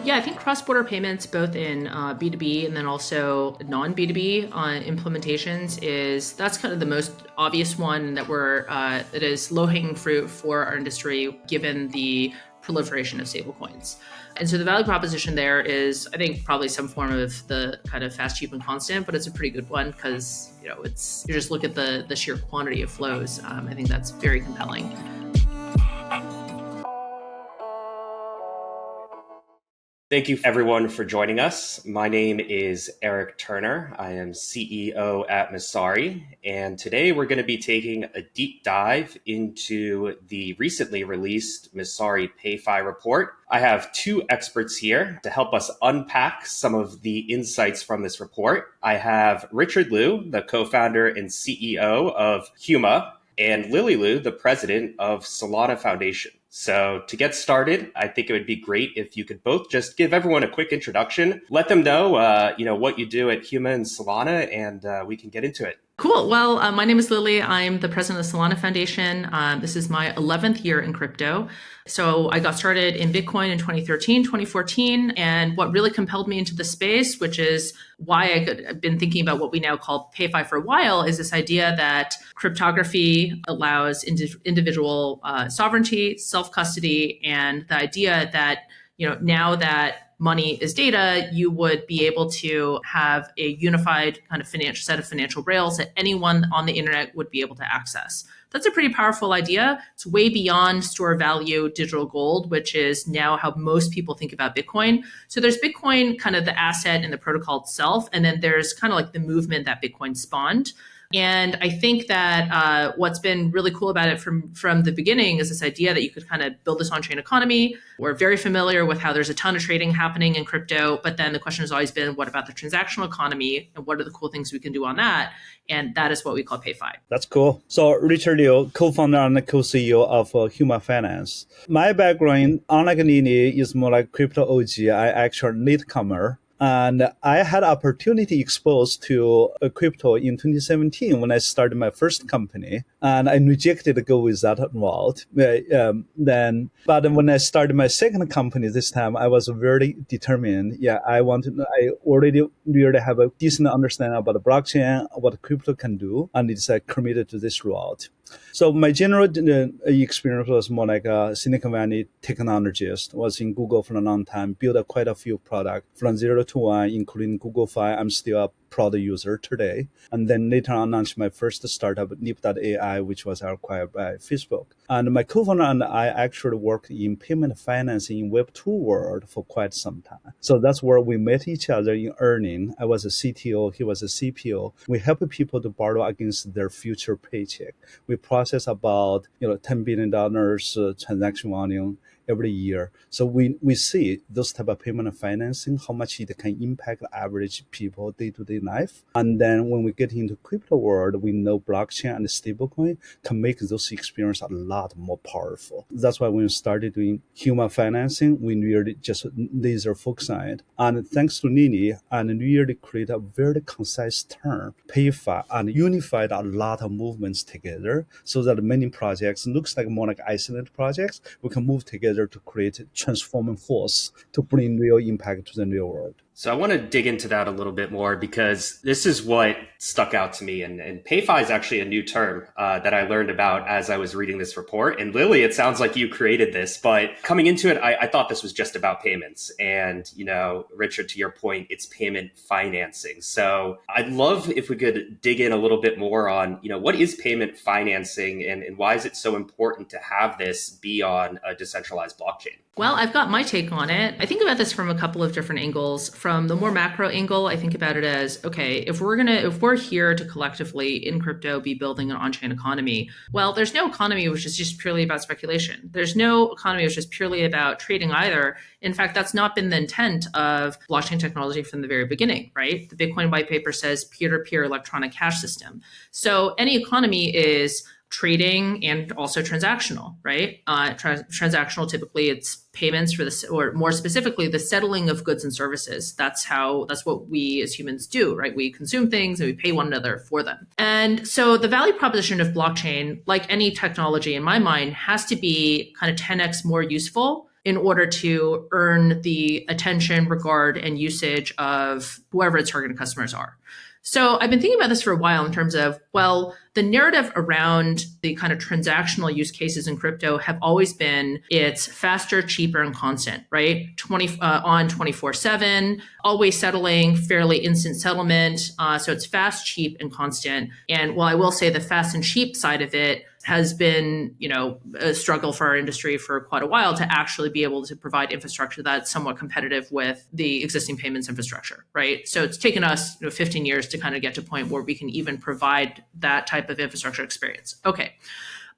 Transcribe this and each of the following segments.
Yeah, I think cross-border payments, both in B2B and then also non-B2B implementations, that's kind of the most obvious one that is low-hanging fruit for our industry, given the proliferation of stablecoins. And so the value proposition there is, I think, probably some form of the kind of fast, cheap, and constant, but it's a pretty good one because you just look at the sheer quantity of flows. I think that's very compelling. Thank you everyone for joining us. My name is Eric Turner. I am CEO at Messari, and today we're going to be taking a deep dive into the recently released Messari PayFi report. I have two experts here to help us unpack some of the insights from this report. I have Richard Liu, the co-founder and CEO of Huma, and Lily Liu, the president of Solana Foundation. So to get started, I think it would be great if you could both just give everyone a quick introduction, let them know, what you do at Huma and Solana, and we can get into it. Cool. Well, my name is Lily. I'm the president of the Solana Foundation. This is my 11th year in crypto. So I got started in Bitcoin in 2013, 2014. And what really compelled me into the space, which is why I've been thinking about what we now call PayFi for a while, is this idea that cryptography allows individual sovereignty, self-custody, and the idea that, now that money is data, you would be able to have a unified kind of set of financial rails that anyone on the internet would be able to access. That's a pretty powerful idea. It's way beyond store value digital gold, which is now how most people think about Bitcoin. So there's Bitcoin, kind of the asset and the protocol itself, and then there's kind of like the movement that Bitcoin spawned. And I think that what's been really cool about it from the beginning is this idea that you could kind of build this on-chain economy. We're very familiar with how there's a ton of trading happening in crypto, but then the question has always been, what about the transactional economy and what are the cool things we can do on that? And that is what we call PayFi. That's cool. So Richard Liu, co-founder and co-CEO of Huma Finance. My background, unlike Nini, is more like crypto OG. I actually latecomer. And I had opportunity exposed to crypto in 2017 when I started my first company, and I rejected to go with that route. But when I started my second company this time, I was very determined. I already really have a decent understanding about the blockchain, what crypto can do, and it's committed to this route. So my general experience was more like a Silicon Valley technologist. Was in Google for a long time, built quite a few products from 0 to 1, including Google Fi. I'm still a proud user today. And then later on launched my first startup, Nip.ai, which was acquired by Facebook. And my co-founder and I actually worked in payment financing in Web2 world for quite some time. So that's where we met each other in earning. I was a CTO, he was a CPO. We help people to borrow against their future paycheck. We process about $10 billion transaction volume every year. So we see those type of payment financing, how much it can impact average people day-to-day life. And then when we get into crypto world, we know blockchain and stablecoin can make those experiences a lot more powerful. That's why when we started doing Huma financing, we really just laser focus on it. And thanks to Nini, and we really create a very concise term, PayFi, and unified a lot of movements together so that many projects looks like more like isolated projects. We can move together to create a transforming force to bring real impact to the real world. So I want to dig into that a little bit more because this is what stuck out to me. And PayFi is actually a new term that I learned about as I was reading this report. And Lily, it sounds like you created this, but coming into it, I thought this was just about payments. And, Richard, to your point, it's payment financing. So I'd love if we could dig in a little bit more on, what is payment financing and why is it so important to have this be on a decentralized blockchain? Well, I've got my take on it. I think about this from a couple of different angles. From the more macro angle, I think about it as, okay, if we're here to collectively in crypto be building an on-chain economy, well, there's no economy which is just purely about speculation. There's no economy which is purely about trading either. In fact, that's not been the intent of blockchain technology from the very beginning, right? The Bitcoin white paper says peer-to-peer electronic cash system. So any economy is trading and also transactional, right? Transactional, typically it's payments for this, or more specifically, the settling of goods and services. That's what we as humans do, right? We consume things and we pay one another for them. And so the value proposition of blockchain, like any technology in my mind, has to be kind of 10x more useful in order to earn the attention, regard, and usage of whoever its targeted customers are. So I've been thinking about this for a while in terms of, well, the narrative around the kind of transactional use cases in crypto have always been it's faster, cheaper, and constant, right? 24/7, always settling, fairly instant settlement. So it's fast, cheap, and constant. And while I will say the fast and cheap side of it has been, a struggle for our industry for quite a while to actually be able to provide infrastructure that's somewhat competitive with the existing payments infrastructure, right? So it's taken us 15 years to kind of get to a point where we can even provide that type of infrastructure experience. Okay.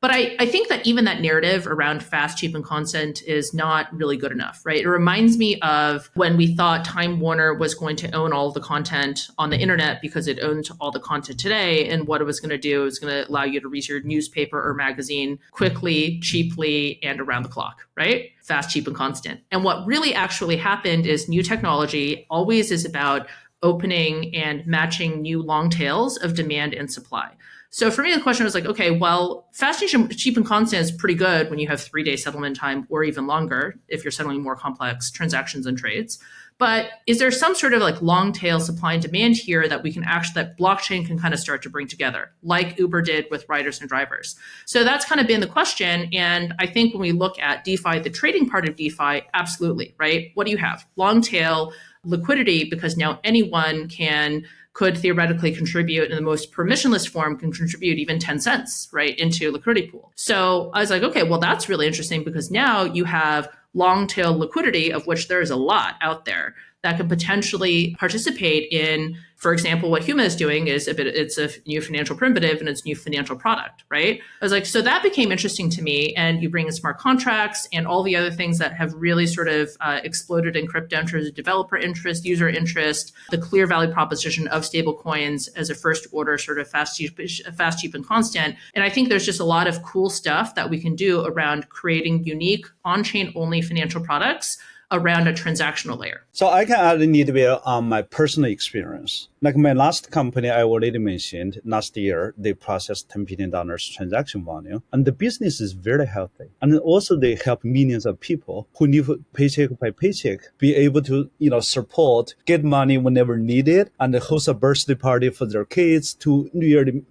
But I think that even that narrative around fast, cheap, and constant is not really good enough, right? It reminds me of when we thought Time Warner was going to own all the content on the internet because it owns all the content today. And what it was going to do is going to allow you to read your newspaper or magazine quickly, cheaply, and around the clock, right? Fast, cheap, and constant. And what really actually happened is new technology always is about opening and matching new long tails of demand and supply. So for me, the question was like, okay, well, fast, cheap, and constant is pretty good when you have 3-day settlement time or even longer if you're settling more complex transactions and trades. But is there some sort of like long tail supply and demand here that that blockchain can kind of start to bring together, like Uber did with riders and drivers? So that's kind of been the question. And I think when we look at DeFi, the trading part of DeFi, absolutely, right? What do you have? Long tail liquidity, because now anyone could theoretically contribute in the most permissionless form, can contribute even 10 cents, right, into a liquidity pool. So I was like, okay, well, that's really interesting because now you have long tail liquidity, of which there is a lot out there that could potentially participate in, for example, what Huma is doing is it's a new financial primitive and it's new financial product, right? I was like, so that became interesting to me. And you bring in smart contracts and all the other things that have really sort of exploded in crypto in terms of developer interest, user interest, the clear value proposition of stable coins as a first order sort of fast, cheap, and constant. And I think there's just a lot of cool stuff that we can do around creating unique on-chain only financial products around a transactional layer. So I can add a little bit on my personal experience. Like my last company I already mentioned, last year, they processed $10 billion transaction volume. And the business is very healthy. And also they help millions of people who live paycheck by paycheck, be able to, support, get money whenever needed, and host a birthday party for their kids to really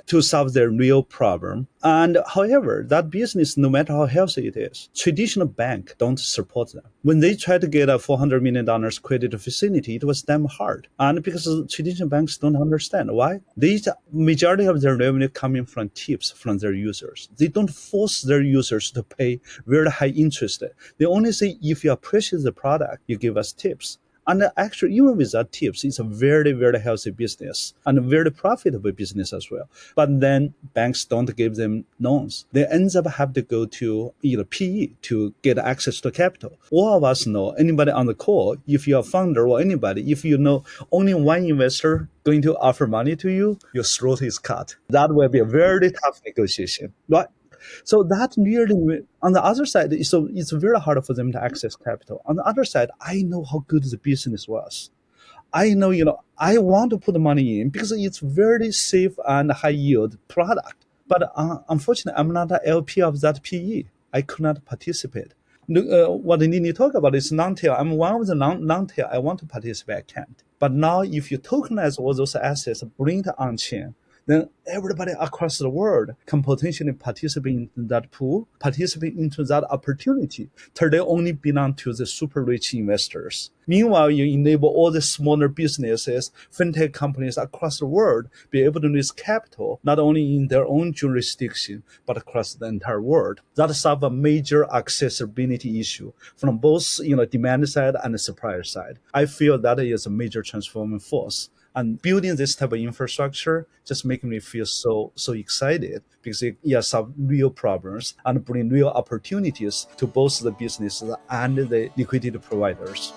to solve their real problem. And however, that business, no matter how healthy it is, traditional bank don't support them. When they tried to get a $400 million credit facility, it was damn hard. And because traditional banks don't understand why. The majority of their revenue coming from tips from their users. They don't force their users to pay very high interest. They only say, if you appreciate the product, you give us tips. And actually, even with that tips, it's a very, very healthy business and a very profitable business as well. But then banks don't give them loans. They end up have to go to PE to get access to capital. All of us know, anybody on the call, if you're a founder or anybody, if you know only one investor going to offer money to you, your throat is cut. That will be a very tough negotiation, right? So that really, on the other side, so it's very hard for them to access capital. On the other side, I know how good the business was. I know, I want to put money in because it's very safe and high yield product. But unfortunately, I'm not an LP of that PE. I could not participate. What I need to talk about is long tail. I'm one of the long tail. I want to participate. I can't. But now, if you tokenize all those assets, bring it on chain, then everybody across the world can potentially participate in that pool, participate into that opportunity till they only belong to the super rich investors. Meanwhile, you enable all the smaller businesses, fintech companies across the world be able to raise capital, not only in their own jurisdiction, but across the entire world. That solves a major accessibility issue from both demand side and the supplier side. I feel that is a major transforming force. And building this type of infrastructure just makes me feel so excited because it solves real problems and bring real opportunities to both the businesses and the liquidity providers.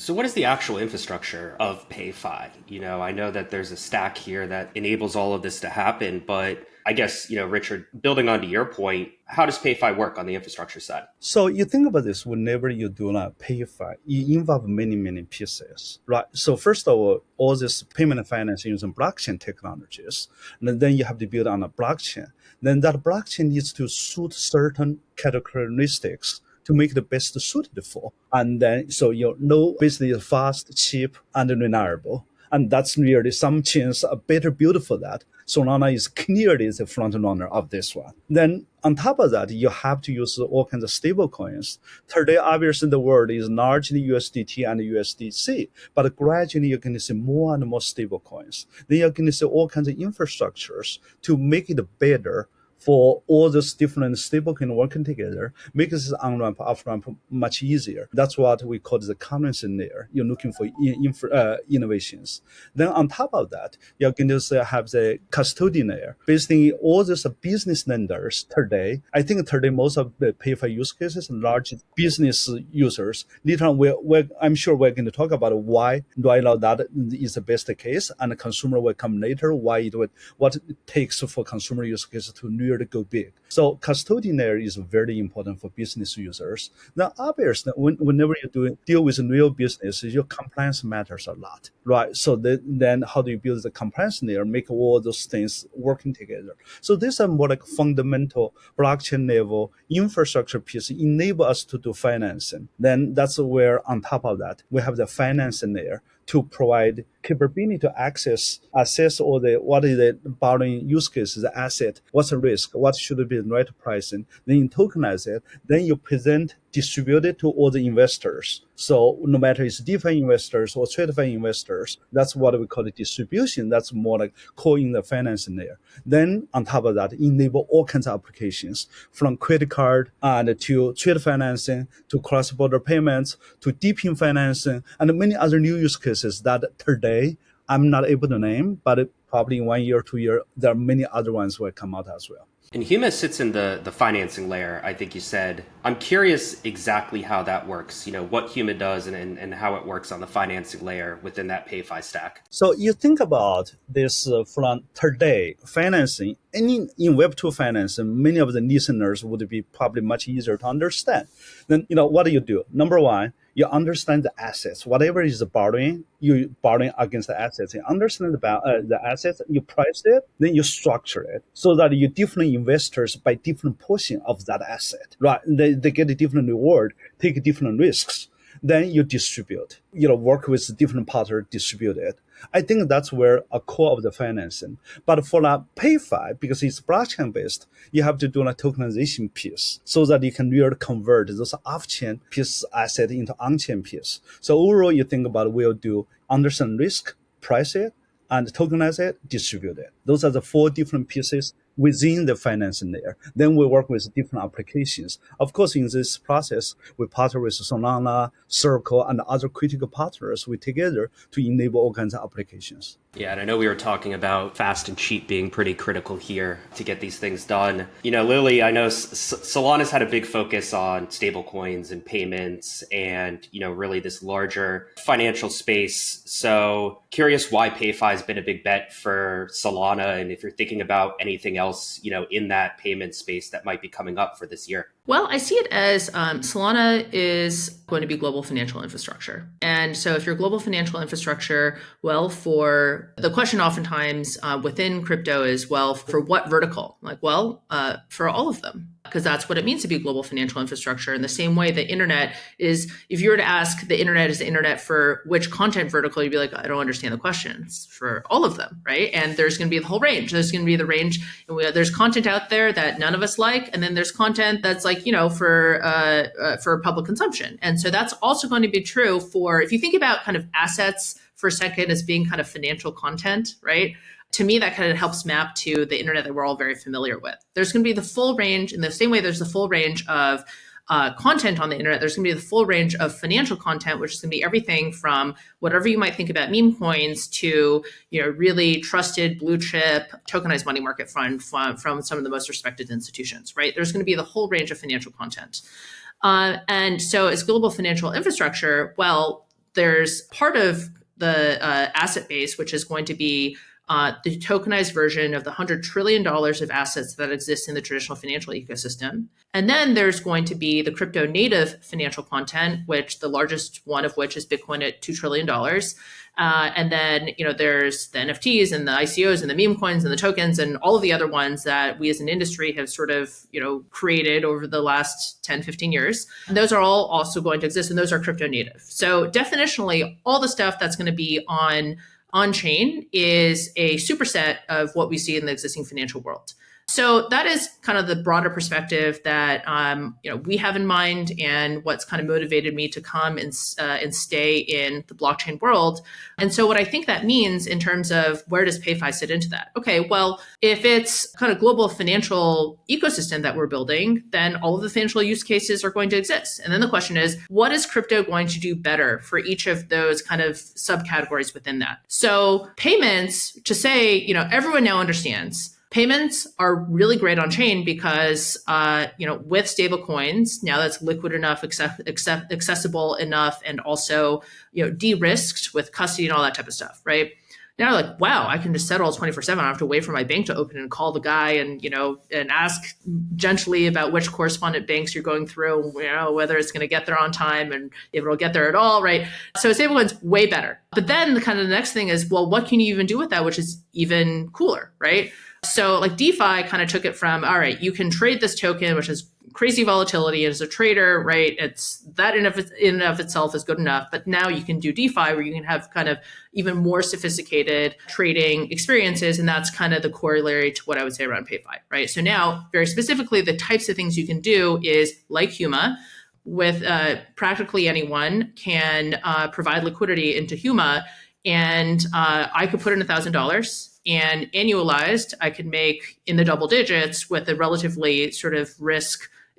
So what is the actual infrastructure of PayFi? I know that there's a stack here that enables all of this to happen, but I guess, Richard, building onto your point, how does PayFi work on the infrastructure side? So you think about this, whenever you do not PayFi, you involve many, many pieces, right? So first of all this payment finance using blockchain technologies, and then you have to build on a blockchain. Then that blockchain needs to suit certain characteristics to make the best suited for. And then, so you know, basically fast, cheap, and reliable. And that's really some chains are better built for that. Solana is clearly the front runner of this one. Then on top of that, you have to use all kinds of stable coins. Today, obviously, the world is largely USDT and USDC, but gradually you're going to see more and more stable coins. Then you're going to see all kinds of infrastructures to make it better for all those different stablecoin working together, makes this on-ramp, off-ramp much easier. That's what we call the currency layer. You're looking for innovations. Then on top of that, you're going to have the custodian layer. Basically, all these business lenders today, I think today most of the PayFi use cases, large business users, later on, I'm sure we're going to talk about why right now that is the best case, and the consumer will come later, what it takes for consumer use cases to really go big. So custodian layer is very important for business users. Now, obviously, whenever you deal with real business, your compliance matters a lot, right? So then how do you build the compliance layer, make all those things working together? So these are more like fundamental blockchain level infrastructure piece enable us to do financing. Then that's where on top of that, we have the financing layer to provide capability to assess all what is the borrowing use cases, the asset, what's the risk, what should be the right pricing. Then you tokenize it, then you distribute it to all the investors. So no matter it's DeFi investors or TradeFi investors, that's what we call the distribution. That's more like core in the financing layer. Then on top of that, enable all kinds of applications from credit card and to trade financing, to cross-border payments, to deep-in financing, and many other new use cases that today I'm not able to name, but probably in 1 year, 2 years, there are many other ones will come out as well. And Huma sits in the financing layer, I think you said. I'm curious exactly how that works, what Huma does and how it works on the financing layer within that PayFi stack. So you think about this from today, financing, in Web2 financing, many of the listeners would be probably much easier to understand. Then, what do? Number one, you understand the assets. Whatever is borrowing, you borrowing against the assets. You understand the assets, you price it, then you structure it so that you different investors buy different portion of that asset, right? They get a different reward, take different risks. Then you distribute, work with different partners, distribute it. I think that's where a core of the financing. But for a PayFi, because it's blockchain based, you have to do a tokenization piece so that you can really convert those off-chain piece asset into on-chain piece. So overall, you think about we'll do understand risk, price it, and tokenize it, distribute it. Those are the 4 different pieces within the financing layer. Then we work with different applications. Of course, in this process, we partner with Solana, Circle, and other critical partners together to enable all kinds of applications. Yeah, and I know we were talking about fast and cheap being pretty critical here to get these things done. Lily, I know Solana's had a big focus on stablecoins and payments and, really this larger financial space. So curious why PayFi has been a big bet for Solana, and if you're thinking about anything else, in that payment space that might be coming up for this year. Well, I see it as Solana is going to be global financial infrastructure. And so if you're global financial infrastructure, well, for the question oftentimes within crypto is, well, for what vertical? For all of them, because that's what it means to be global financial infrastructure. In the same way the internet is, if you were to ask the internet is the internet for which content vertical, you'd be like, I don't understand the questions for all of them, right? And there's going to be the whole range. There's going to be the range. There's content out there that none of us like. And then there's content that's for public consumption. And so that's also going to be true for, if you think about kind of assets for a second as being kind of financial content, right? To me, that kind of helps map to the internet that we're all very familiar with. There's going to be the full range in the same way there's the full range of content on the internet. There's going to be the full range of financial content, which is going to be everything from whatever you might think about meme coins to, really trusted blue chip tokenized money market fund from some of the most respected institutions, right? There's going to be the whole range of financial content. And so as global financial infrastructure, well, there's part of the asset base, which is going to be the tokenized version of the $100 trillion of assets that exist in the traditional financial ecosystem. And then there's going to be the crypto native financial content, which the largest one of which is Bitcoin at $2 trillion. And then, there's the NFTs and the ICOs and the meme coins and the tokens and all of the other ones that we as an industry have sort of, created over the last 10, 15 years. And those are all also going to exist, and those are crypto native. So definitionally, all the stuff that's going to be on-chain is a superset of what we see in the existing financial world. So that is kind of the broader perspective that we have in mind, and what's kind of motivated me to come and stay in the blockchain world. And so what I think that means in terms of where does PayFi sit into that? Okay, well, if it's kind of global financial ecosystem that we're building, then all of the financial use cases are going to exist. And then the question is, what is crypto going to do better for each of those kind of subcategories within that? So payments, to say, everyone now understands. Payments are really great on chain because, with stable coins, now that's liquid enough, accessible enough, and also, de-risked with custody and all that type of stuff, right? Now, like, wow, I can just settle 24/7. I don't have to wait for my bank to open and call the guy and, and ask gently about which correspondent banks you're going through, whether it's going to get there on time and if it'll get there at all, right? So stablecoins, way better. But then the next thing is, well, what can you even do with that, which is even cooler, right? So like DeFi kind of took it from, all right, you can trade this token, which has crazy volatility as a trader, right? It's that in and of itself is good enough. But now you can do DeFi where you can have kind of even more sophisticated trading experiences. And that's kind of the corollary to what I would say around PayFi, right? So now very specifically, the types of things you can do is like Huma, with practically anyone can provide liquidity into Huma. And I could put in $1,000. And annualized, I could make in the double digits with a relatively sort of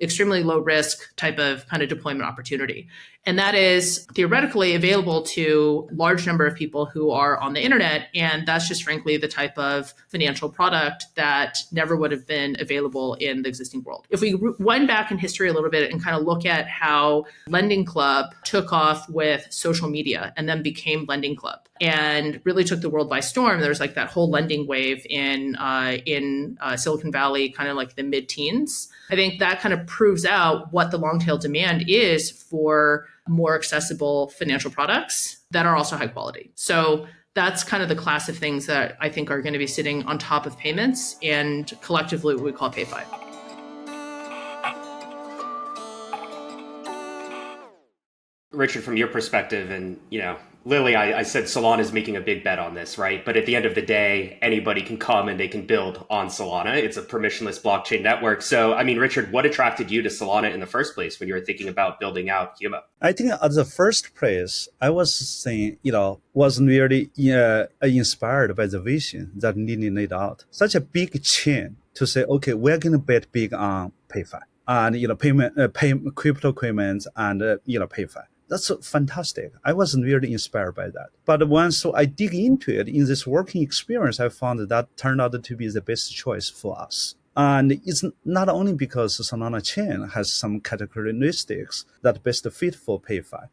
extremely low risk type of kind of deployment opportunity. And that is theoretically available to a large number of people who are on the internet. And that's just frankly the type of financial product that never would have been available in the existing world. If we wind back in history a little bit and kind of look at how Lending Club took off with social media and then became Lending Club and really took the world by storm. There was like that whole lending wave in Silicon Valley, kind of like the mid-teens. I think that kind of proves out what the long tail demand is for more accessible financial products that are also high quality. So that's kind of the class of things that I think are going to be sitting on top of payments and collectively what we call PayFi. Richard, from your perspective, and Lily, I said Solana is making a big bet on this, right? But at the end of the day, anybody can come and they can build on Solana. It's a permissionless blockchain network. So, Richard, what attracted you to Solana in the first place when you were thinking about building out Huma? I think at the first place, I was saying, was really inspired by the vision that Lily laid out. Such a big chain to say, okay, we're going to bet big on PayFi and, crypto payments and, PayFi. That's fantastic. I was really inspired by that. But once I dig into it, in this working experience, I found that turned out to be the best choice for us. And it's not only because Solana chain has some characteristics that best fit for PayFi,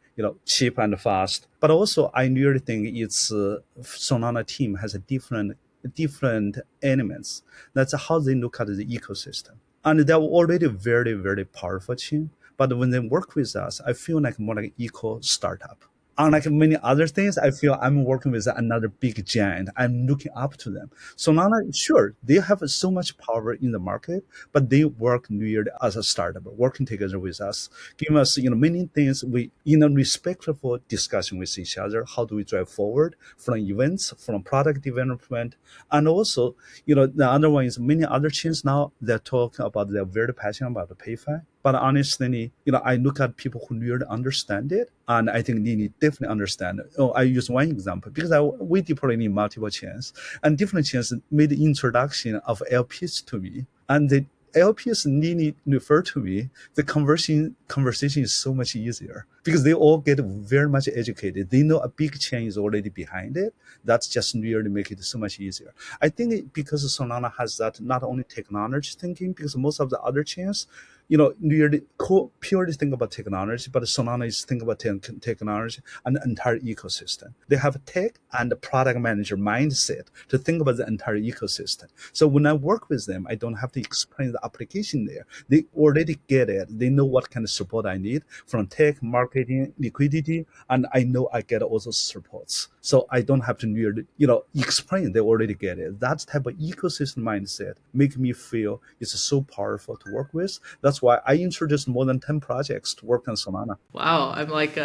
cheap and fast, but also I really think it's Solana team has a different elements. That's how they look at the ecosystem. And they're already very, very powerful chain. But when they work with us, I feel like more like eco startup. Unlike many other things, I feel I'm working with another big giant. I'm looking up to them. Solana, sure, they have so much power in the market, but they work really as a startup, working together with us, giving us many things. We in a respectful discussion with each other. How do we drive forward from events, from product development, and also the other one is many other chains now they're talking about they're very passionate about the PayFi. But honestly, I look at people who really understand it, and I think Lily definitely understand it. I use one example because we deploy in multiple chains, and different chains made the introduction of LPs to me, and the LPs Lily refer to me. The conversation is so much easier because they all get very much educated. They know a big chain is already behind it. That's just really make it so much easier. I think because Solana has that not only technology thinking, because most of the other chains really purely think about technology, but Solana is think about technology and the entire ecosystem. They have tech and the product manager mindset to think about the entire ecosystem. So when I work with them, I don't have to explain the application there. They already get it. They know what kind of support I need from tech, marketing, liquidity, and I know I get all those supports. So I don't have to really, explain. They already get it. That type of ecosystem mindset make me feel it's so powerful to work with. That's why I introduced more than 10 projects to work on Solana. Wow, I'm like,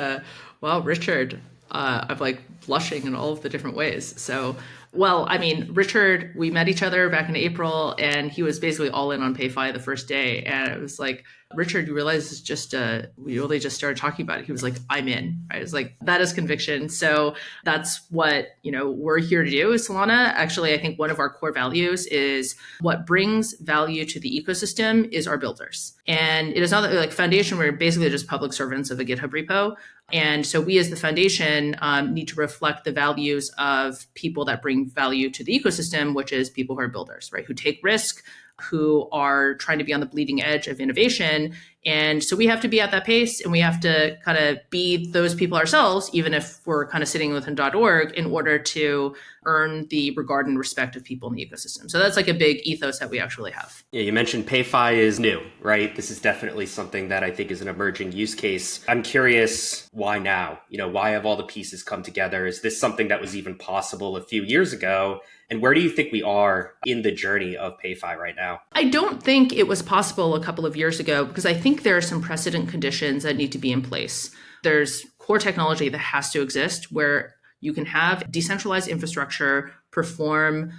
wow, Richard, I'm like blushing in all of the different ways. So, well, I mean, Richard, we met each other back in April, and he was basically all in on PayFi the first day. And it was like, Richard, you realize it's just, we only just started talking about it. He was like, I'm in. I was like, that is conviction. So that's what, we're here to do is Solana. Actually, I think one of our core values is what brings value to the ecosystem is our builders. And it is not like foundation, we're basically just public servants of a GitHub repo. And so we as the foundation need to reflect the values of people that bring value to the ecosystem, which is people who are builders, right? Who take risk, who are trying to be on the bleeding edge of innovation. And so we have to be at that pace, and we have to kind of be those people ourselves, even if we're kind of sitting within .org, in order to earn the regard and respect of people in the ecosystem. So that's like a big ethos that we actually have. Yeah, you mentioned PayFi is new, right? This is definitely something that I think is an emerging use case. I'm curious, why now? Why have all the pieces come together? Is this something that was even possible a few years ago? And where do you think we are in the journey of PayFi right now? I don't think it was possible a couple of years ago, because I think there are some precedent conditions that need to be in place. There's core technology that has to exist where you can have decentralized infrastructure perform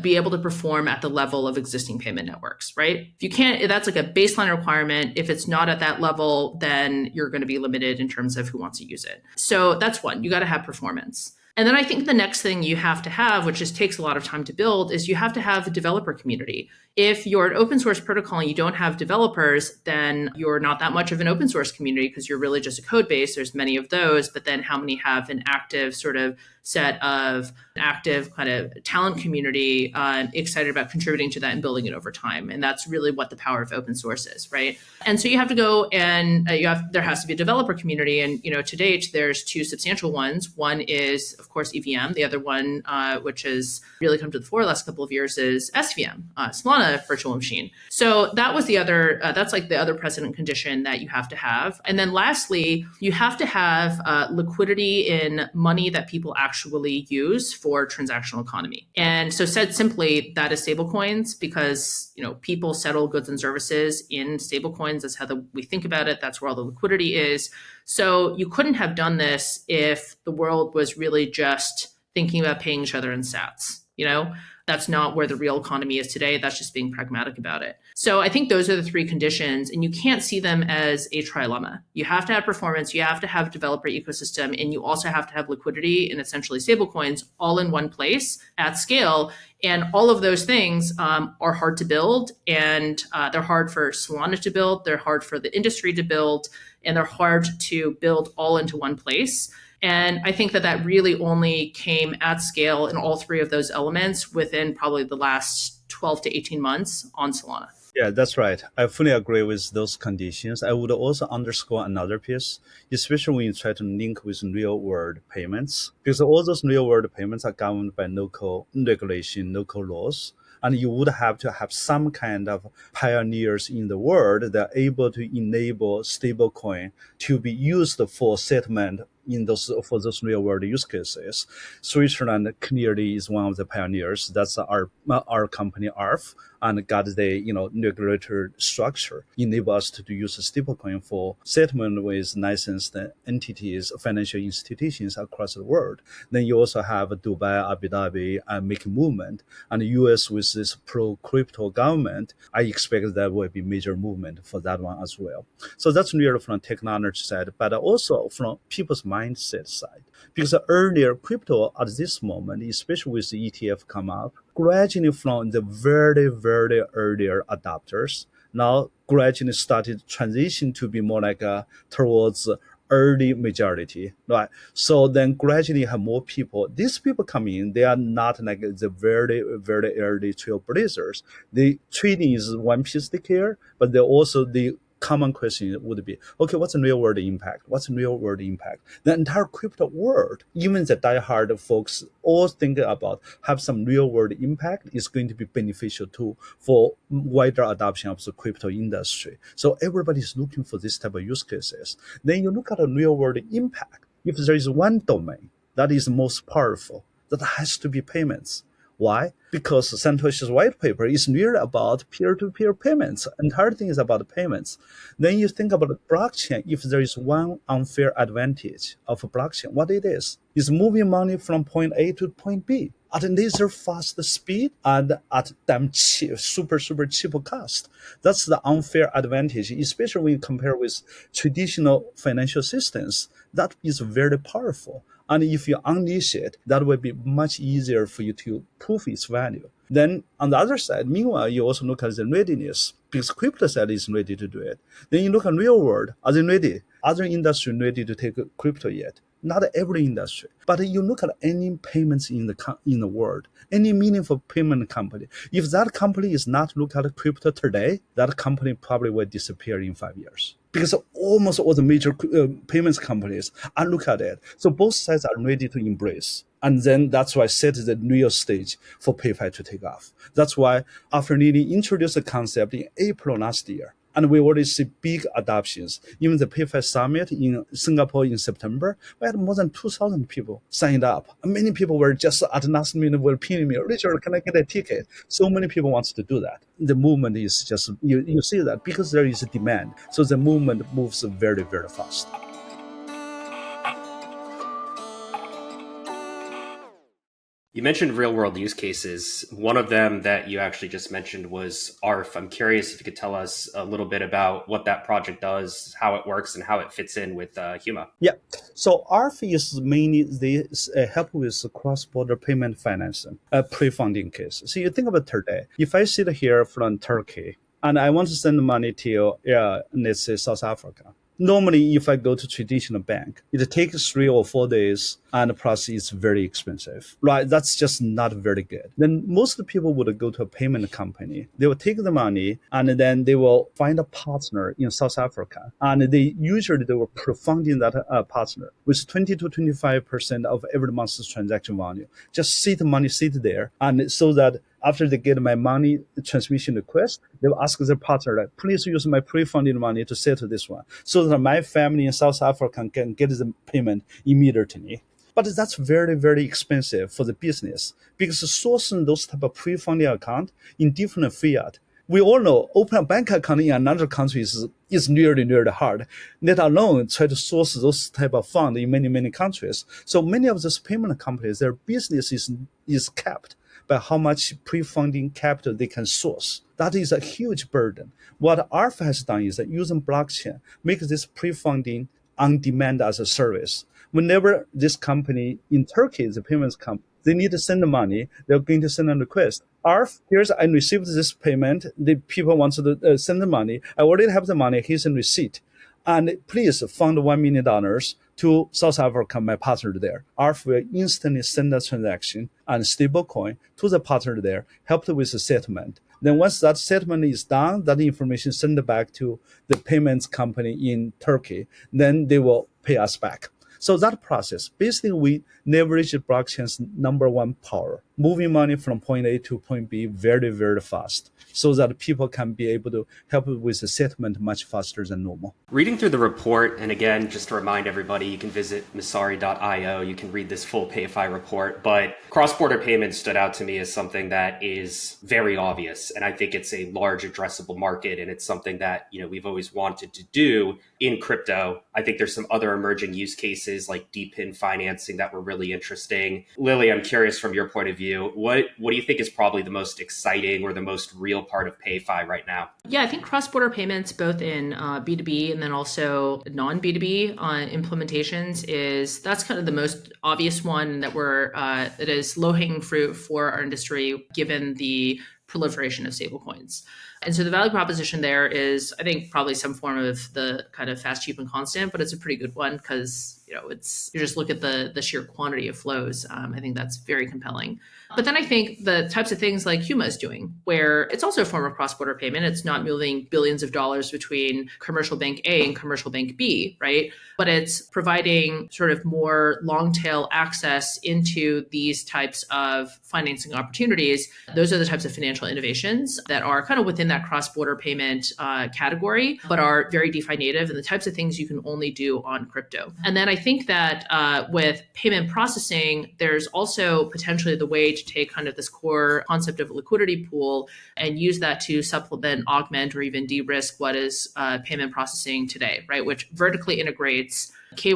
be able to perform at the level of existing payment networks, right? If you can't, that's like a baseline requirement. If it's not at that level, then you're going to be limited in terms of who wants to use it. So that's one, you got to have performance. And then I think the next thing you have to have, which just takes a lot of time to build, is you have to have a developer community. If you're an open source protocol and you don't have developers, then you're not that much of an open source community because you're really just a code base. There's many of those, but then how many have an active sort of set of active kind of talent community excited about contributing to that and building it over time? And that's really what the power of open source is, right? And so you have to go and there has to be a developer community. And, to date, there's two substantial ones. One is, of course, EVM. The other one, which has really come to the fore the last couple of years, is SVM, Solana Virtual Machine. So that was that's like the other precedent condition that you have to have. And then lastly, you have to have liquidity in money that people actually use for transactional economy. And so said simply, that is stablecoins, because people settle goods and services in stablecoins. That's how we think about it. That's where all the liquidity is. So you couldn't have done this if the world was really just thinking about paying each other in sats. That's not where the real economy is today. That's just being pragmatic about it. So I think those are the three conditions, and you can't see them as a trilemma. You have to have performance, you have to have a developer ecosystem, and you also have to have liquidity and essentially stablecoins all in one place at scale. And all of those things are hard to build, and they're hard for Solana to build, they're hard for the industry to build, and they're hard to build all into one place. And I think that really only came at scale in all three of those elements within probably the last 12 to 18 months on Solana. Yeah, that's right. I fully agree with those conditions. I would also underscore another piece, especially when you try to link with real world payments, because all those real world payments are governed by local regulation, local laws. And you would have to have some kind of pioneers in the world that are able to enable stablecoin to be used for settlement for those real world use cases. Switzerland clearly is one of the pioneers. That's our company ARF, and got the regulatory structure enable us to use a stablecoin for settlement with licensed entities, financial institutions across the world. Then you also have Dubai, Abu Dhabi, making movement, and the US with this pro-crypto government. I expect that will be major movement for that one as well. So that's really from technology side, but also from people's mindset side. Because earlier crypto at this moment, especially with the ETF come up, gradually from the very, very earlier adopters, now gradually started transition to be more like towards early majority, right? So then gradually have more people. These people come in, they are not like the very, very early trailblazers. The trading is one piece they care, but they're also the common question would be, okay, what's the real world impact? What's the real world impact? The entire crypto world, even the diehard folks, all think about have some real world impact is going to be beneficial too for wider adoption of the crypto industry. So everybody's looking for this type of use cases. Then you look at the real world impact. If there is one domain that is most powerful, that has to be payments. Why? Because Santosh's white paper is really about peer-to-peer payments. Entire thing is about payments. Then you think about blockchain. If there is one unfair advantage of a blockchain, what it is moving money from point A to point B at a laser fast speed and at damn cheap, super cheap cost. That's the unfair advantage, especially when you compare with traditional financial systems. That is very powerful. And if you unleash it, that will be much easier for you to prove its value. Then on the other side, meanwhile, you also look at the readiness, because crypto side is ready to do it. Then you look at real world, are they ready? Other industry ready to take crypto yet? Not every industry, but you look at any payments in the world, any meaningful payment company. If that company is not look at crypto today, that company probably will disappear in 5 years. Because almost all the major payments companies are look at it. So both sides are ready to embrace. And then that's why I set the real stage for PayFi to take off. That's why after Lily introduced the concept in April last year, and we already see big adoptions. Even the PayFi Summit in Singapore in September, we had more than 2,000 people signed up. And many people were just at the last minute were pinning me, Richard, can I get a ticket? So many people want to do that. The movement is just, you see that because there is a demand. So the movement moves very, very fast. You mentioned real world use cases. One of them that you actually just mentioned was ARF. I'm curious if you could tell us a little bit about what that project does, how it works, and how it fits in with Huma. Yeah. So ARF is mainly they help with cross-border payment financing, pre-funding case. So you think about today, if I sit here from Turkey and I want to send money to, let's say South Africa. Normally, if I go to traditional bank, it takes 3 or 4 days, and plus it's very expensive, right? That's just not very good. Then most people would go to a payment company. They will take the money, and then they will find a partner in South Africa, and they will pre-funding that partner with 20 to 25% of every month's transaction volume. Just money sit there, and so that after they get my money transmission request, they will ask their partner, like, please use my pre-funded money to settle this one, so that my family in South Africa can get the payment immediately. But that's very, very expensive for the business, because sourcing those type of pre-funding account in different fiat, we all know open a bank account in another country is nearly hard, let alone try to source those type of fund in many, many countries. So many of those payment companies, their business is capped by how much pre-funding capital they can source. That is a huge burden. What ARF has done is that using blockchain, make this pre-funding on demand as a service. Whenever this company in Turkey, the payments company, they need to send the money, they're going to send a request. ARF, I received this payment. The people want to send the money. I already have the money. Here's a receipt. And please fund $1 million to South Africa, my partner there. ARF will instantly send a transaction and stablecoin to the partner there, help with the settlement. Then once that settlement is done, that information is sent back to the payments company in Turkey. Then they will pay us back. So that process, basically we leverage blockchain's number one power, moving money from point A to point B very, very fast, so that people can be able to help with the settlement much faster than normal. Reading through the report, and again, just to remind everybody, you can visit Messari.io, you can read this full PayFi report, but cross-border payments stood out to me as something that is very obvious, and I think it's a large addressable market, and it's something that we've always wanted to do in crypto. I think there's some other emerging use cases like deep pin financing that were really interesting. Lily, I'm curious from your point of view, what do you think is probably the most exciting or the most real part of PayFi right now? Yeah, I think cross-border payments, both in B2B and then also non-B2B implementations, that's kind of the most obvious one that it is low-hanging fruit for our industry, given the proliferation of stablecoins. And so the value proposition there is, I think, probably some form of the kind of fast, cheap, and constant, but it's a pretty good one because you just look at the sheer quantity of flows. I think that's very compelling. But then I think the types of things like Huma is doing, where it's also a form of cross-border payment. It's not moving billions of dollars between commercial bank A and commercial bank B, right? But it's providing sort of more long tail access into these types of financing opportunities. Those are the types of financial innovations that are kind of within that cross-border payment category, but are very DeFi native and the types of things you can only do on crypto. And then I think that with payment processing, there's also potentially the way to take kind of this core concept of a liquidity pool and use that to supplement, augment, or even de-risk what is payment processing today, right? Which vertically integrates.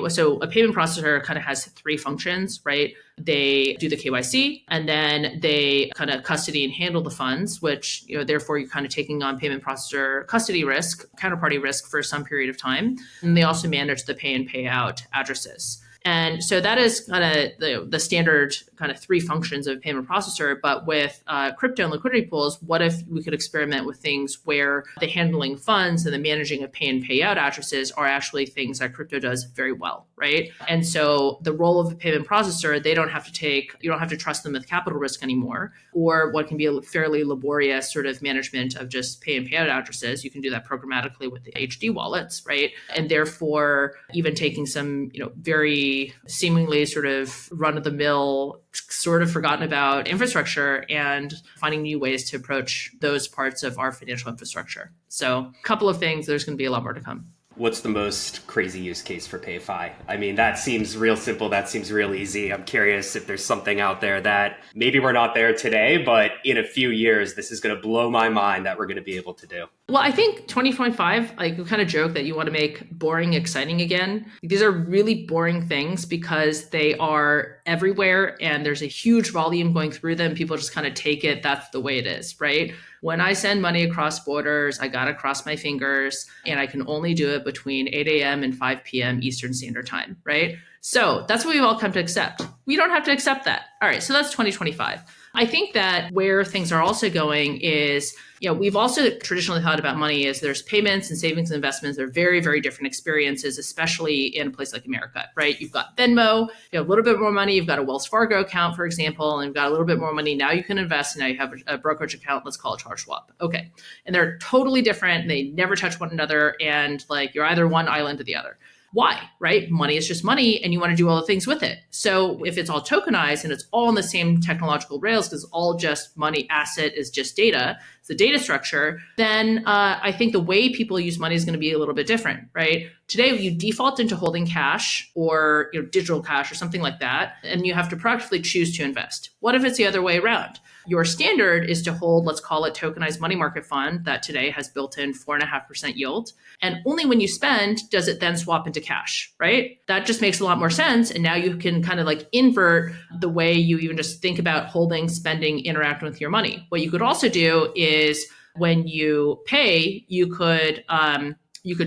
So a payment processor kind of has three functions, right? They do the KYC, and then they kind of custody and handle the funds, which, therefore you're kind of taking on payment processor custody risk, counterparty risk for some period of time. And they also manage the pay and pay out addresses. And so that is kind of the standard kind of three functions of a payment processor. But with crypto and liquidity pools, what if we could experiment with things where the handling funds and the managing of pay and pay out addresses are actually things that crypto does very well, right? And so the role of a payment processor, you don't have to trust them with capital risk anymore, or what can be a fairly laborious sort of management of just pay and pay out addresses. You can do that programmatically with the HD wallets, right? And therefore, even taking some, very seemingly sort of run-of-the-mill, sort of forgotten about infrastructure and finding new ways to approach those parts of our financial infrastructure. So a couple of things, there's going to be a lot more to come. What's the most crazy use case for PayFi? I mean, that seems real simple. That seems real easy. I'm curious if there's something out there that maybe we're not there today, but in a few years, this is going to blow my mind that we're going to be able to do. Well, I think 2025, we kind of joke that you want to make boring exciting again. These are really boring things because they are everywhere and there's a huge volume going through them. People just kind of take it. That's the way it is, right? When I send money across borders, I got to cross my fingers, and I can only do it between 8 a.m. and 5 p.m. Eastern Standard Time, right? So that's what we've all come to accept. We don't have to accept that. All right, so that's 2025. I think that where things are also going is, we've also traditionally thought about money as there's payments and savings and investments. They're very, very different experiences, especially in a place like America, right? You've got Venmo, you have a little bit more money. You've got a Wells Fargo account, for example, and you've got a little bit more money. Now you can invest, and now you have a brokerage account. Let's call it Charles Schwab. Okay. And they're totally different. They never touch one another. And you're either one island or the other. Why, right? Money is just money and you want to do all the things with it. So if it's all tokenized and it's all on the same technological rails because all just money asset is just data, it's the data structure, then I think the way people use money is going to be a little bit different, right? Today, you default into holding cash or digital cash or something like that, and you have to proactively choose to invest. What if it's the other way around? Your standard is to hold, let's call it tokenized money market fund that today has built in 4.5% yield. And only when you spend does it then swap into cash, right? That just makes a lot more sense. And now you can kind of invert the way you even just think about holding, spending, interacting with your money. What you could also do is when you pay, you could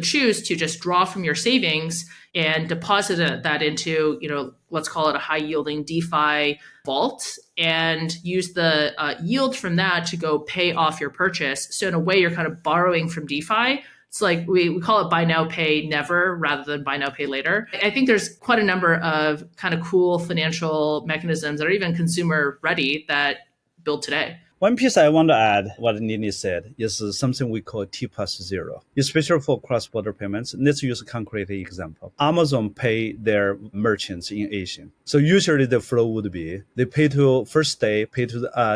choose to just draw from your savings and deposit that into, let's call it a high yielding DeFi vault and use the yield from that to go pay off your purchase. So in a way, you're kind of borrowing from DeFi. It's we call it buy now, pay never rather than buy now, pay later. I think there's quite a number of kind of cool financial mechanisms that are even consumer ready that build today. One piece I want to add, what Lily said, is something we call T+0, especially for cross-border payments. Let's use a concrete example. Amazon pay their merchants in Asia. So usually the flow would be, they pay to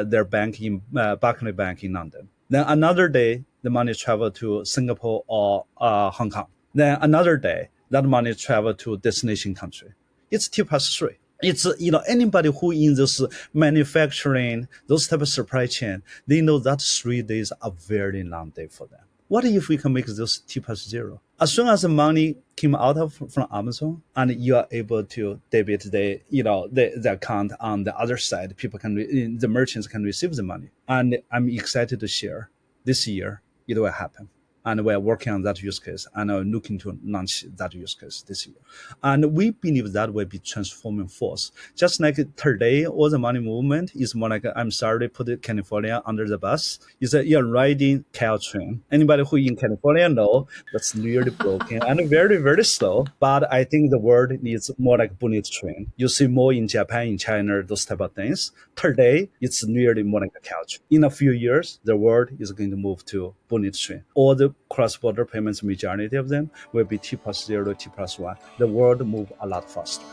their bank in Barclays Bank in London. Then another day, the money travel to Singapore or Hong Kong. Then another day, that money travel to destination country. It's T+3. It's, anybody who in this manufacturing, those type of supply chain, they know that 3 days are very long day for them. What if we can make this T+0? As soon as the money came out from Amazon and you are able to debit the account on the other side, the merchants can receive the money. And I'm excited to share this year, it will happen. And we're working on that use case and are looking to launch that use case this year. And we believe that will be transforming force. Just like today, all the money movement is more like, I'm sorry, put California under the bus. Is that you're riding Caltrain. Anybody who in California know that's really broken and very, very slow. But I think the world needs more like bullet train. You see more in Japan, in China, those type of things. Today, it's nearly more like a couch. In a few years, the world is going to move to bullet train. All the cross-border payments, majority of them will be T+0, T+1. The world move a lot faster.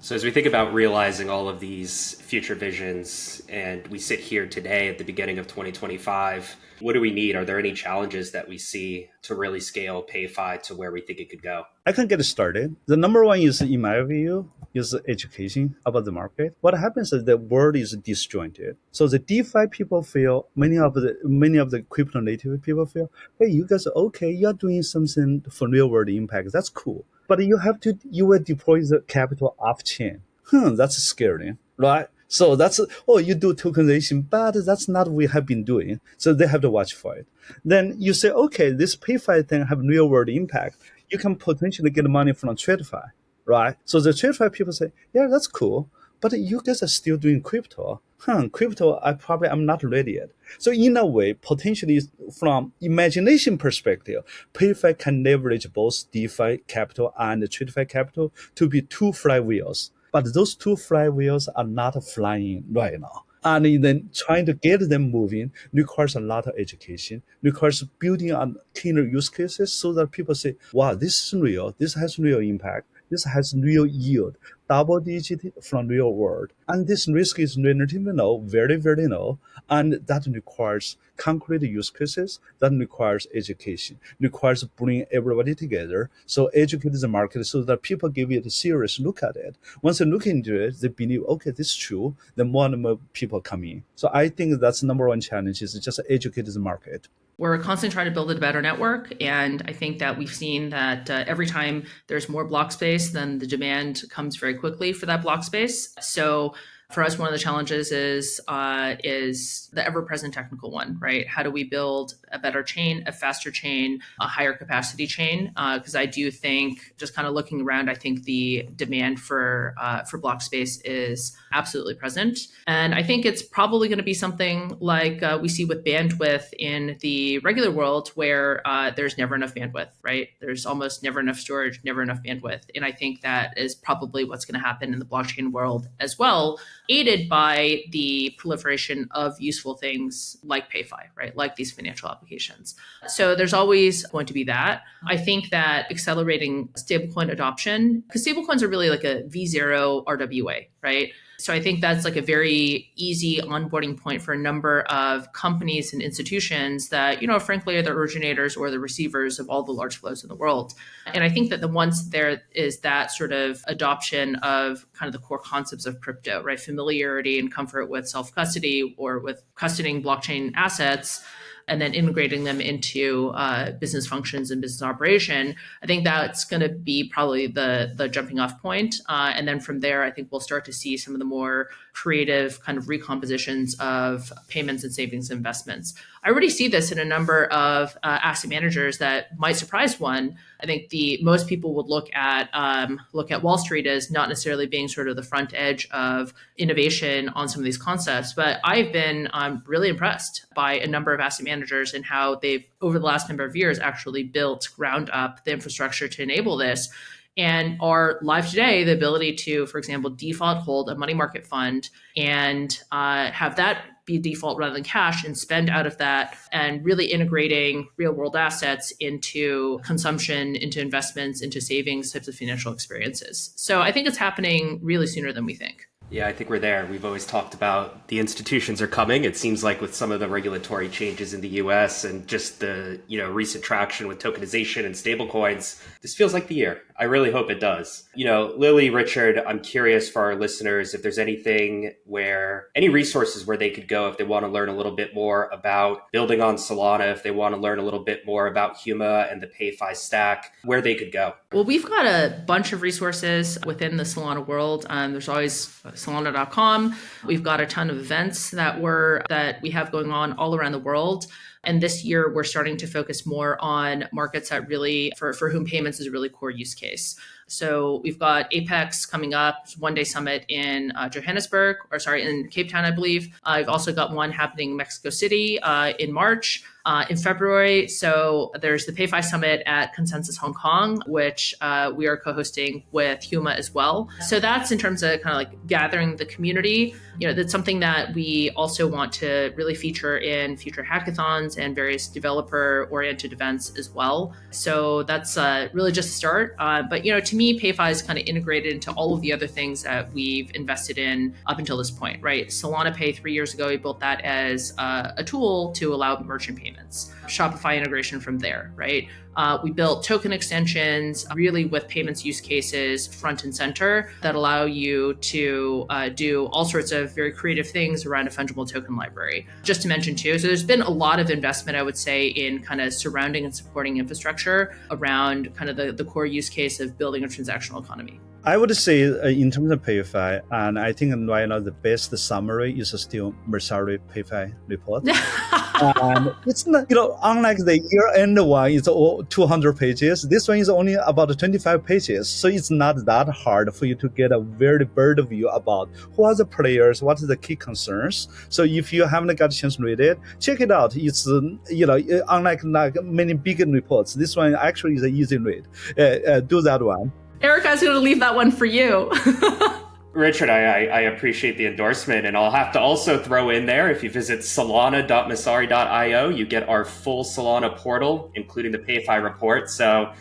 So as we think about realizing all of these future visions, and we sit here today at the beginning of 2025, what do we need? Are there any challenges that we see to really scale PayFi to where we think it could go? I can get started. The number one is, in my view, is education about the market. What happens is the world is disjointed. So the DeFi people feel, many of the crypto native people feel, hey, you guys are okay, you're doing something for real world impact. That's cool. But you will deploy the capital off chain. That's scary, right? So that's, you do tokenization, but that's not what we have been doing. So they have to watch for it. Then you say, okay, this PayFi thing have real world impact. You can potentially get money from TradeFi, right? So the TradeFi people say, yeah, that's cool, but you guys are still doing crypto. Crypto, I'm not ready yet. So in a way, potentially from imagination perspective, PayFi can leverage both DeFi capital and TradeFi capital to be two flywheels. But those two flywheels are not flying right now. And then trying to get them moving requires a lot of education, requires building on killer use cases so that people say, wow, this is real, this has real impact, this has real yield, double digit from real world. And this risk is relatively low, very, very low. And that requires concrete use cases, that requires education, requires bringing everybody together. So educate the market so that people give it a serious look at it. Once they look into it, they believe, okay, this is true, then more and more people come in. So I think that's the number one challenge is just educate the market. We're constantly trying to build a better network. And I think that we've seen that every time there's more block space, then the demand comes very quickly for that block space. So for us, one of the challenges is the ever-present technical one, right? How do we build a better chain, a faster chain, a higher capacity chain? Because I do think, just kind of looking around, I think the demand for block space is absolutely present. And I think it's probably going to be something like we see with bandwidth in the regular world, where there's never enough bandwidth, right? There's almost never enough storage, never enough bandwidth. And I think that is probably what's going to happen in the blockchain world as well, aided by the proliferation of useful things like PayFi, right? Like these financial applications. So there's always going to be that. I think that accelerating stablecoin adoption, because stablecoins are really like a V0 RWA, right? So I think that's like a very easy onboarding point for a number of companies and institutions that, frankly, are the originators or the receivers of all the large flows in the world. And I think that once there is that sort of adoption of kind of the core concepts of crypto, right? Familiarity and comfort with self-custody or with custodying blockchain assets, and then integrating them into business functions and business operation, I think that's going to be probably the jumping off point. And then from there, I think we'll start to see some of the more creative kind of recompositions of payments and savings investments. I already see this in a number of asset managers that might surprise one. I think most people would look at Wall Street as not necessarily being sort of the front edge of innovation on some of these concepts, but I've been really impressed by a number of asset managers and how they've, over the last number of years, actually built ground up the infrastructure to enable this, and are live today the ability to, for example, default hold a money market fund and have that be default rather than cash and spend out of that, and really integrating real world assets into consumption, into investments, into savings types of financial experiences. So I think it's happening really sooner than we think. Yeah, I think we're there. We've always talked about the institutions are coming. It seems like with some of the regulatory changes in the US and just the recent traction with tokenization and stablecoins, this feels like the year. I really hope it does. Lily, Richard, I'm curious for our listeners if there's any resources where they could go if they want to learn a little bit more about building on Solana, if they want to learn a little bit more about Huma and the PayFi stack, where they could go. Well, we've got a bunch of resources within the Solana world. There's always Solana.com. We've got a ton of events that we have going on all around the world. And this year, we're starting to focus more on markets that really, for whom payments is a really core use case. So we've got Apex coming up, one-day summit in in Cape Town, I believe. I've also got one happening in Mexico City in March. In February, so there's the PayFi Summit at Consensus Hong Kong, which we are co-hosting with Huma as well. So that's in terms of kind of like gathering the community. That's something that we also want to really feature in future hackathons and various developer-oriented events as well. So that's really just a start. But to me, PayFi is kind of integrated into all of the other things that we've invested in up until this point, right? Solana Pay 3 years ago, we built that as a tool to allow merchant payments. Shopify integration from there, right? We built token extensions really with payments use cases front and center that allow you to do all sorts of very creative things around a fungible token library, just to mention too. So there's been a lot of investment, I would say, in kind of surrounding and supporting infrastructure around kind of the core use case of building a transactional economy. I would say in terms of PayFi, and I think right now the best summary is still Messari PayFi report. And it's not, unlike the year-end one, it's all 200 pages. This one is only about 25 pages. So it's not that hard for you to get a very bird view about who are the players, what are the key concerns. So if you haven't got a chance to read it, check it out. It's, unlike many big reports, this one actually is an easy read. Do that one. Eric, I was going to leave that one for you. Richard, I appreciate the endorsement, and I'll have to also throw in there, if you visit solana.messari.io, you get our full Solana portal, including the PayFi report. So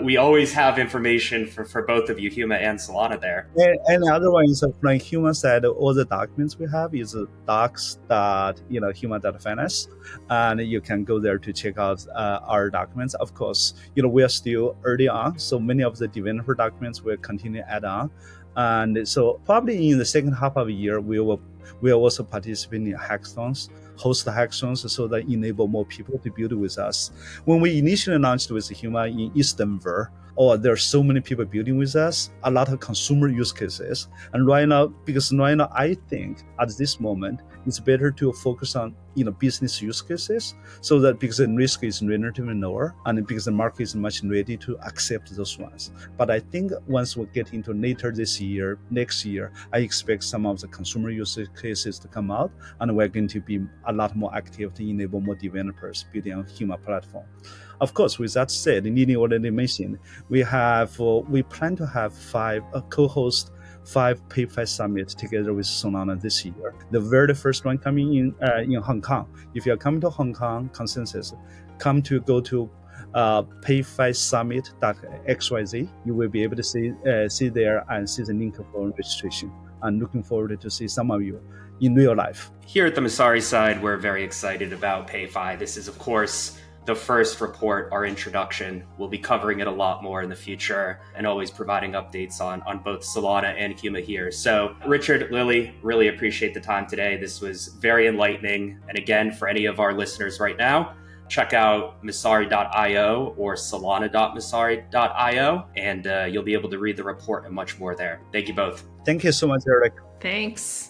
we always have information for both of you, Huma and Solana there. And the other one is from Huma side, all the documents we have is docs.huma.finance, and you can go there to check out our documents. Of course, we are still early on, so many of the developer documents will continue to add on. And so probably in the second half of the year, we will also participate in hackathons, host hackathons so that enable more people to build with us. When we initially launched with Huma in East Denver, there are so many people building with us, a lot of consumer use cases. And right now, I think at this moment, it's better to focus on business use cases, so that because the risk is relatively lower and because the market is much ready to accept those ones. But I think once we get into later this year, next year, I expect some of the consumer use cases to come out, and we're going to be a lot more active to enable more developers building on Huma platform. Of course, with that said, Lily already mentioned, we plan to have co-host 5 PayFi summits together with Solana this year. The very first one coming in Hong Kong. If you are coming to Hong Kong Consensus, go to payfisummit.xyz. You will be able to see there and see the link for registration. I'm looking forward to see some of you in real life. Here at the Messari side, we're very excited about PayFi. This is, of course, the first report, our introduction. We'll be covering it a lot more in the future and always providing updates on both Solana and Huma here. So Richard, Lily, really appreciate the time today. This was very enlightening. And again, for any of our listeners right now, check out Messari.io or Solana.Messari.io, and you'll be able to read the report and much more there. Thank you both. Thank you so much, Eric. Thanks.